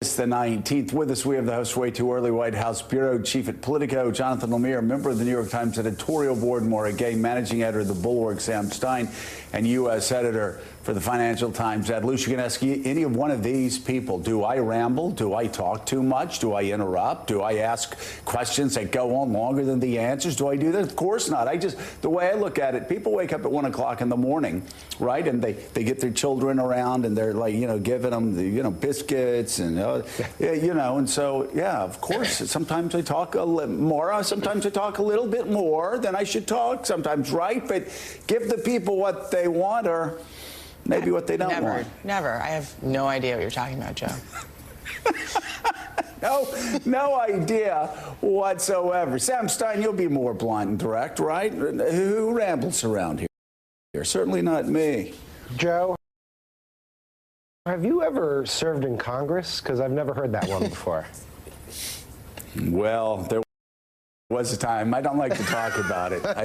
It's the 19th. With us, we have the host Way Too Early White House Bureau Chief at Politico, Jonathan Lemire, member of the New York Times editorial board, Maura Gay, managing editor of The Bulwark, Sam Stein, and U.S. editor for the Financial Times. Ed Lucia, can ask you any of one of these people. Do I ramble? Do I talk too much? Do I interrupt? Do I ask questions that go on longer than the answers? Do I do that? Of course not. The way I look at it, people wake up at 1 o'clock in the morning, right? And they get their children around and they're like, giving them the, biscuits and, and so, yeah, of course, sometimes I talk a little more. Sometimes I talk a little bit more than I should talk sometimes, right? But give the people what they want or maybe what they don't want. Never. I have no idea what you're talking about, Joe. No idea whatsoever. Sam Stein, you'll be more blunt and direct, right? Who rambles around here? Certainly not me. Joe, have you ever served in Congress? Because I've never heard that one before. Well, there was a time. I don't like to talk about it. I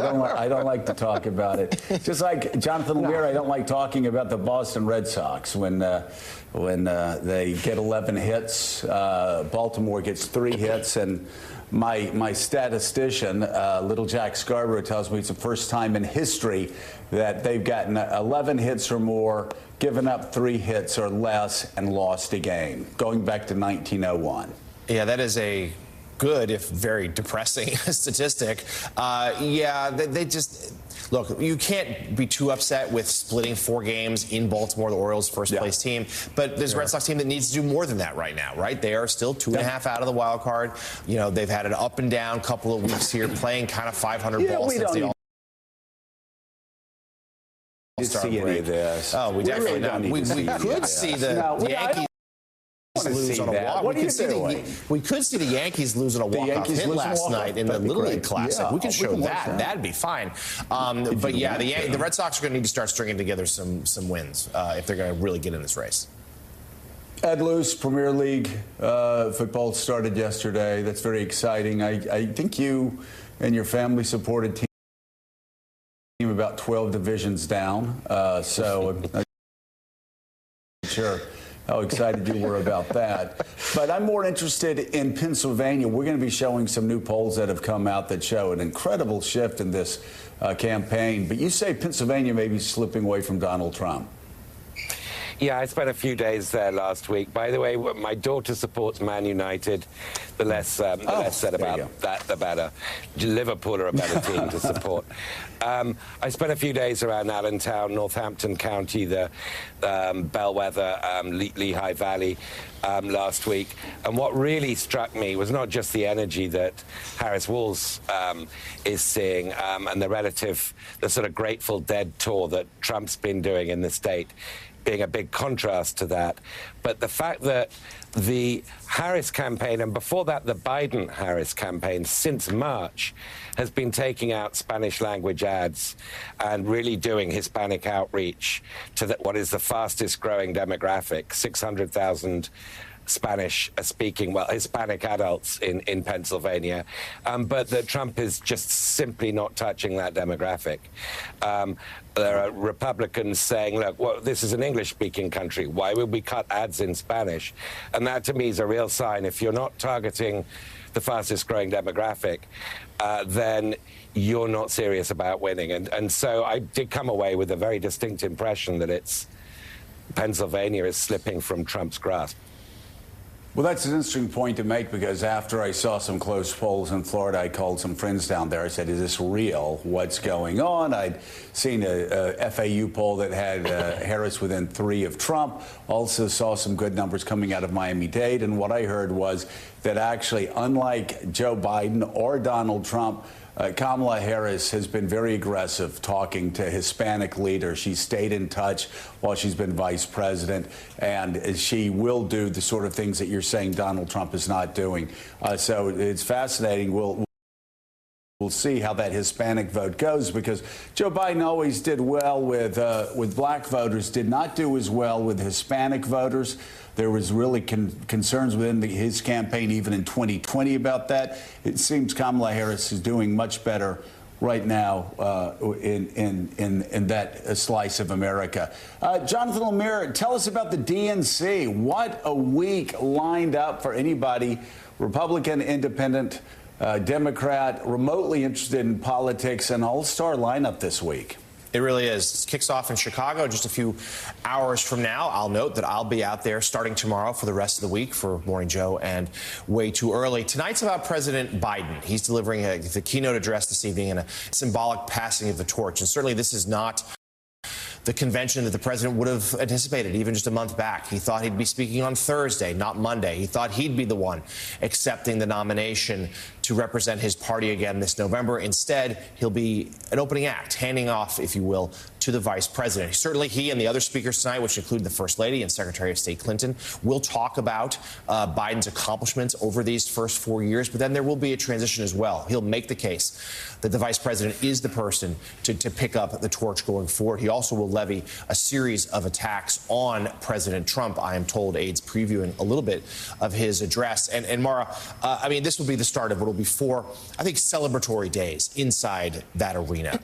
don't like to talk about it. Just like Jonathan Lemire, I don't like talking about the Boston Red Sox when they get 11 hits. Baltimore gets 3 hits, and my statistician, Little Jack Scarborough, tells me it's the first time in history that they've gotten 11 hits or more, given up 3 hits or less, and lost a game, going back to 1901. Yeah, that is a good, if very depressing, statistic. They just... Look, you can't be too upset with splitting 4 games in Baltimore, the Orioles' first-place team. But there's a Red Sox team that needs to do more than that right now, right? They are still 2.5 out of the wild card. They've had an up-and-down couple of weeks here, playing kind of 500 balls since the All-Star break. Any of this. Oh, we definitely don't. We could see the Yankees lose on a walk. We could see the Yankees lose on a walk-off hit last night in the Little League Classic. We could show that. That'd be fine. But yeah, the Red Sox are going to need to start stringing together some wins if they're going to really get in this race. Ed Luce, Premier League football started yesterday. That's very exciting. I think you and your family supported team about 12 divisions down. So I'm not sure how excited you were about that. But I'm more interested in Pennsylvania. We're going to be showing some new polls that have come out that show an incredible shift in this campaign. But you say Pennsylvania may be slipping away from Donald Trump. Yeah, I spent a few days there last week. By the way, my daughter supports Man United. The less said about that, the better. Liverpool are a better team to support. I spent a few days around Allentown, Northampton County, the Bellwether, Lehigh Valley last week. And what really struck me was not just the energy that Harris Walls is seeing and the sort of Grateful Dead tour that Trump's been doing in the state, being a big contrast to that, but the fact that the Harris campaign, and before that the Biden-Harris campaign, since March, has been taking out Spanish-language ads and really doing Hispanic outreach to what is the fastest-growing demographic, 600,000 Hispanic adults in Pennsylvania, but that Trump is just simply not touching that demographic. There are Republicans saying, look, well, this is an English-speaking country. Why would we cut ads in Spanish? And that, to me, is a real sign. If you're not targeting the fastest-growing demographic, then you're not serious about winning. And so I did come away with a very distinct impression that Pennsylvania is slipping from Trump's grasp. Well, that's an interesting point to make, because after I saw some close polls in Florida, I called some friends down there. I said, is this real? What's going on? I'd seen a FAU poll that had Harris within 3 of Trump. Also saw some good numbers coming out of Miami-Dade. And what I heard was that actually, unlike Joe Biden or Donald Trump, Kamala Harris has been very aggressive talking to Hispanic leaders. She's stayed in touch while she's been vice president, and she will do the sort of things that you're saying Donald Trump is not doing. So it's fascinating. We'll see how that Hispanic vote goes, because Joe Biden always did well with black voters, did not do as well with Hispanic voters. There was really concerns within his campaign, even in 2020, about that. It seems Kamala Harris is doing much better right now in that slice of America. Jonathan Lemire, tell us about the DNC. What a week lined up for anybody, Republican, Independent, Democrat, remotely interested in politics, an all-star lineup this week. It really is. It kicks off in Chicago just a few hours from now. I'll note that I'll be out there starting tomorrow for the rest of the week for Morning Joe and Way Too Early. Tonight's about President Biden. He's delivering the keynote address this evening and a symbolic passing of the torch. And certainly this is not the convention that the president would have anticipated even just a month back. He thought he'd be speaking on Thursday, not Monday. He thought he'd be the one accepting the nomination to represent his party again this November. Instead, he'll be an opening act, handing off, if you will, to the vice president. Certainly he and the other speakers tonight, which include the First Lady and Secretary of State Clinton, will talk about Biden's accomplishments over these first 4 years, but then there will be a transition as well. He'll make the case that the vice president is the person to pick up the torch going forward. He also will levy a series of attacks on President Trump. I am told aides previewing a little bit of his address. And Mara, I mean, this will be the start of what will be 4, I think, celebratory days inside that arena.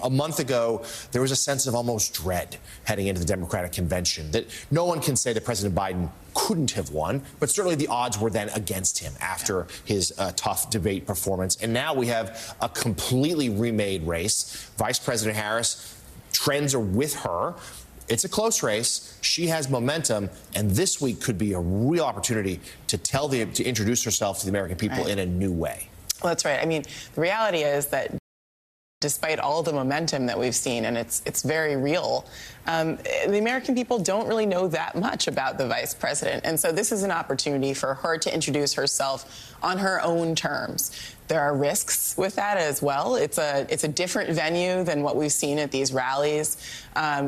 A month ago, there was a sense of almost dread heading into the Democratic convention that no one can say that President Biden couldn't have won, but certainly the odds were then against him after his tough debate performance. And now we have a completely remade race. Vice President Harris, trends are with her. It's a close race. She has momentum, and this week could be a real opportunity to introduce herself to the American people in a new way. Well, that's right. I mean, the reality is that despite all the momentum that we've seen, and it's very real, the American people don't really know that much about the vice president. And so this is an opportunity for her to introduce herself on her own terms. There are risks with that as well. It's a different venue than what we've seen at these rallies.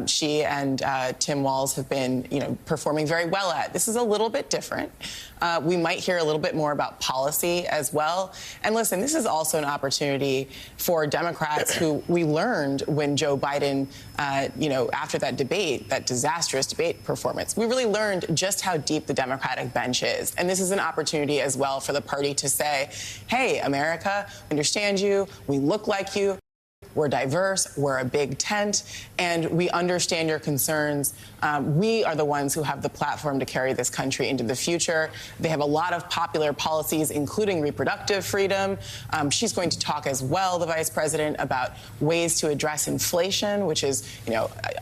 She and Tim Walz have been, performing very well at. This is a little bit different. We might hear a little bit more about policy as well. And listen, this is also an opportunity for Democrats who we learned when Joe Biden, after that debate, that disastrous debate performance, we really learned just how deep the Democratic bench is. And this is an opportunity as well for the party to say, hey, America, we understand you, we look like you, we're diverse, we're a big tent, and we understand your concerns. We are the ones who have the platform to carry this country into the future. They have a lot of popular policies, including reproductive freedom. She's going to talk as well, the vice president, about ways to address inflation, which is,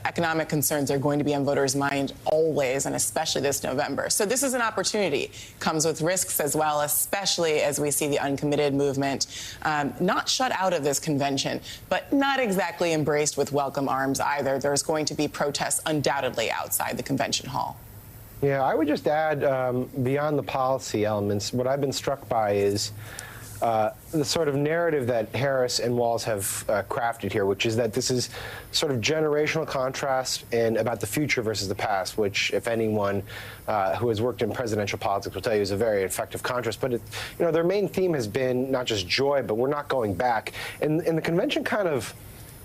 economic concerns are going to be on voters' mind always, and especially this November. So this is an opportunity. Comes with risks as well, especially as we see the uncommitted movement not shut out of this convention, but not exactly embraced with welcome arms either. There's going to be protests undoubtedly outside the convention hall. Yeah, I would just add, beyond the policy elements, what I've been struck by is the sort of narrative that Harris and Walz have crafted here, which is that this is sort of generational contrast and about the future versus the past, which, if anyone who has worked in presidential politics will tell you is a very effective contrast. But their main theme has been not just joy, but we're not going back. And the convention kind of,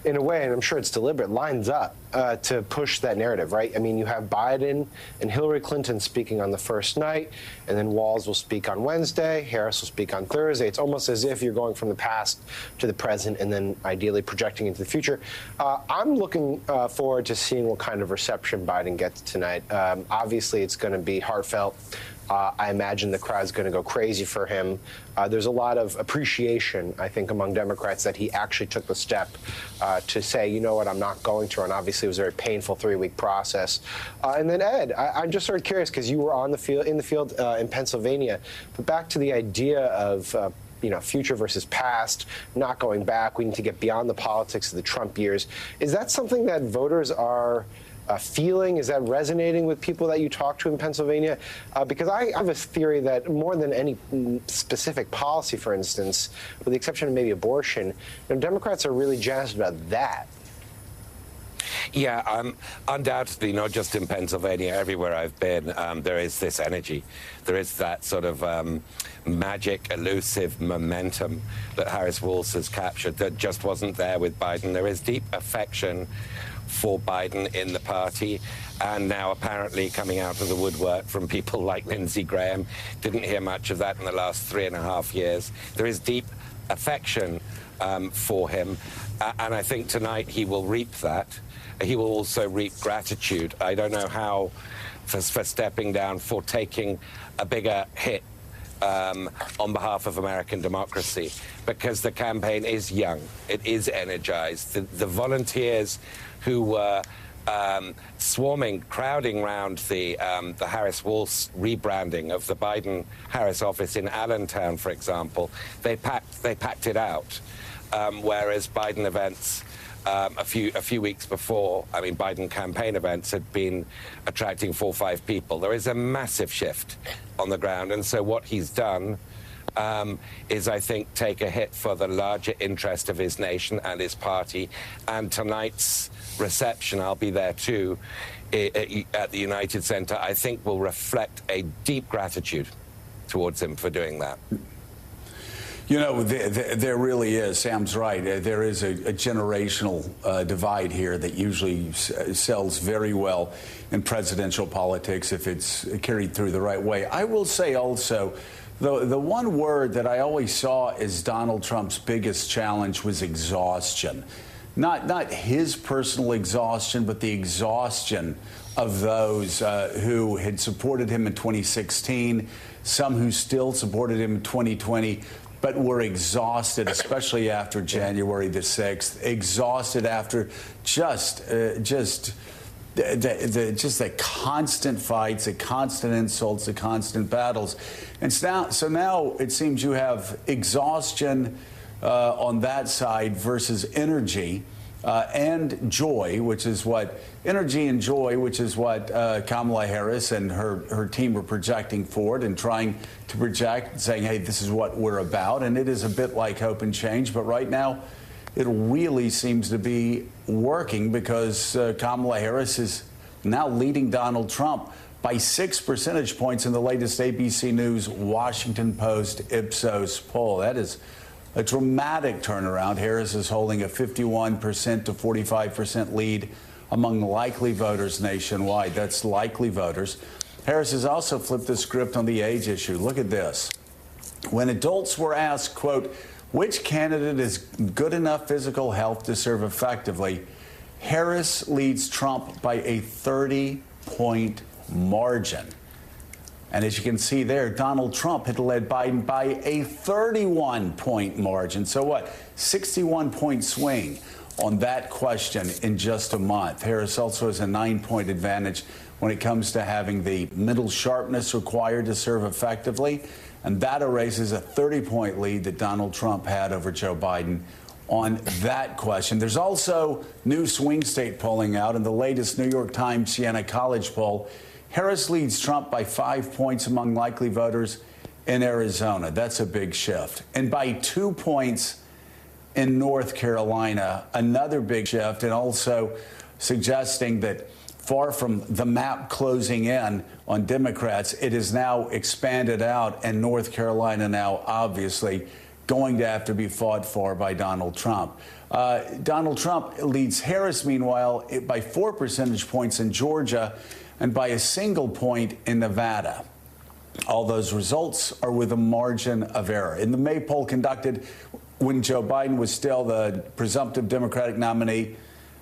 in a way, and I'm sure it's deliberate, lines up to push that narrative, right? I mean, you have Biden and Hillary Clinton speaking on the first night, and then Walz will speak on Wednesday, Harris will speak on Thursday. It's almost as if you're going from the past to the present and then ideally projecting into the future. I'm looking forward to seeing what kind of reception Biden gets tonight. Obviously, it's going to be heartfelt. I imagine the crowd's going to go crazy for him. There's a lot of appreciation, I think, among Democrats that he actually took the step to say, you know what, I'm not going to run. Obviously, it was a very painful 3-week process. And then, Ed, I'm just sort of curious, because you were in the field in Pennsylvania. But back to the idea of future versus past, not going back. We need to get beyond the politics of the Trump years. Is that something that voters are feeling? Is that resonating with people that you talk to in Pennsylvania? Because I have a theory that more than any specific policy, for instance, with the exception of maybe abortion, Democrats are really jazzed about that. Yeah, undoubtedly, not just in Pennsylvania, everywhere I've been, there is this energy. There is that sort of magic, elusive momentum that Harris Walz has captured that just wasn't there with Biden. There is deep affection for Biden in the party, and now apparently coming out of the woodwork from people like Lindsey Graham. Didn't hear much of that in the last 3.5 years. There is deep affection for him. And I think tonight he will reap that. He will also reap gratitude. I don't know how for stepping down, for taking a bigger hit on behalf of American democracy, because the campaign is young, it is energized. The volunteers who were swarming, crowding around the Harris-Walz rebranding of the Biden-Harris office in Allentown, for example, they packed it out, whereas Biden events a few weeks before, I mean, Biden campaign events had been attracting 4 or 5 people. There is a massive shift on the ground, and so what he's done is, I think, take a hit for the larger interest of his nation and his party. And tonight's reception, I'll be there too, at the United Center, I think will reflect a deep gratitude towards him for doing that. You know, there really is. Sam's right. There is a generational divide here that usually sells very well in presidential politics if it's carried through the right way. I will say also, the one word that I always saw as Donald Trump's biggest challenge was exhaustion. Not his personal exhaustion, but the exhaustion of those who had supported him in 2016, some who still supported him in 2020, but were exhausted, especially after January the 6th, exhausted after just the constant fights, the constant insults, the constant battles. And so now it seems you have exhaustion on that side versus energy and joy, which is what Kamala Harris and her team were projecting forward and trying to project, saying, hey, this is what we're about. And it is a bit like hope and change. But right now, it really seems to be working because Kamala Harris is now leading Donald Trump by 6 percentage points in the latest ABC News Washington Post Ipsos poll. That is a dramatic turnaround. Harris is holding a 51% to 45% lead among likely voters nationwide. That's likely voters. Harris has also flipped the script on the age issue. Look at this. When adults were asked, quote, which candidate is good enough physical health to serve effectively, Harris leads Trump by a 30-point margin. And as you can see there, Donald Trump had led Biden by a 31-point margin. So what? 61-point swing on that question in just a month. Harris also has a 9-point advantage when it comes to having the mental sharpness required to serve effectively. And that erases a 30-point lead that Donald Trump had over Joe Biden on that question. There's also new swing state polling out. In the latest New York Times Siena College poll, Harris leads Trump by 5 points among likely voters in Arizona. That's a big shift. And by 2 points in North Carolina, another big shift, and also suggesting that far from the map closing in on Democrats, it is now expanded out, and North Carolina now obviously going to have to be fought for by Donald Trump. Donald Trump leads Harris, meanwhile, by 4 percentage points in Georgia and by a single point in Nevada. All those results are with a margin of error. In the May poll conducted when Joe Biden was still the presumptive Democratic nominee,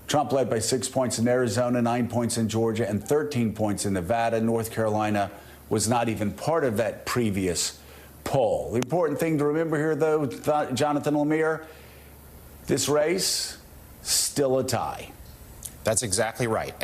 Trump led by 6 points in Arizona, 9 points in Georgia, and 13 points in Nevada. North Carolina was not even part of that previous poll. The important thing to remember here, though, Jonathan Lemire, this race, still a tie. That's exactly right.